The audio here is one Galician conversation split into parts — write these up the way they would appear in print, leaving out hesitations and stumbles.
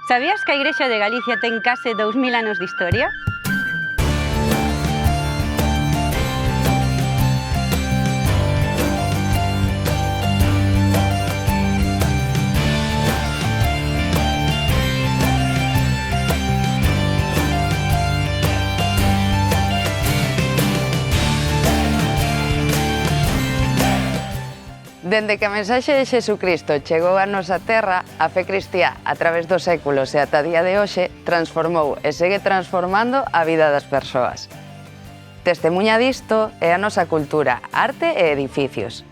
Sabías que a Igrexa de Galicia ten case 2000 anos de historia? Dende que a mensaxe de Xesucristo chegou a nosa terra, a fe cristiá, a través dos séculos e ata día de hoxe, transformou e segue transformando a vida das persoas. Testemuña disto é a nosa cultura, arte e edificios.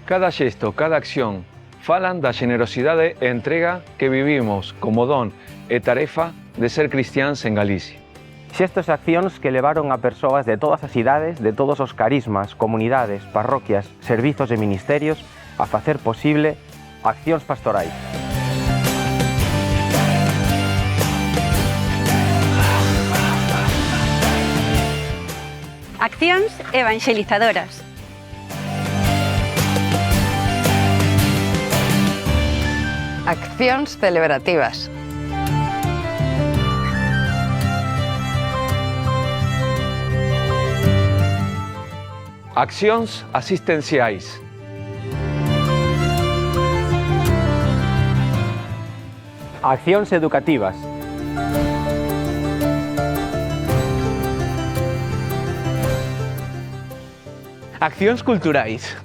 Cada xesto, cada acción, falan da xenerosidade e entrega que vivimos como don e tarefa de ser cristiáns en Galicia. Xestos e accións que levaron a persoas de todas as idades, de todos os carismas, comunidades, parroquias, servizos e ministerios a facer posible accións pastorais. Accións evangelizadoras. Accións celebrativas. Accións asistenciais. Accións educativas. Accións culturais.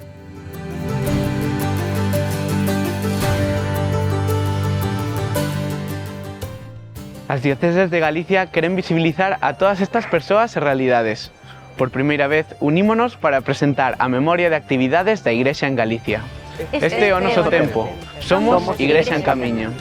As dioceses de Galicia queren visibilizar a todas estas persoas e realidades. Por primeira vez, unímonos para presentar a memoria de actividades da Igrexa en Galicia. Este é o noso tempo. Somos Igrexa en Camiño.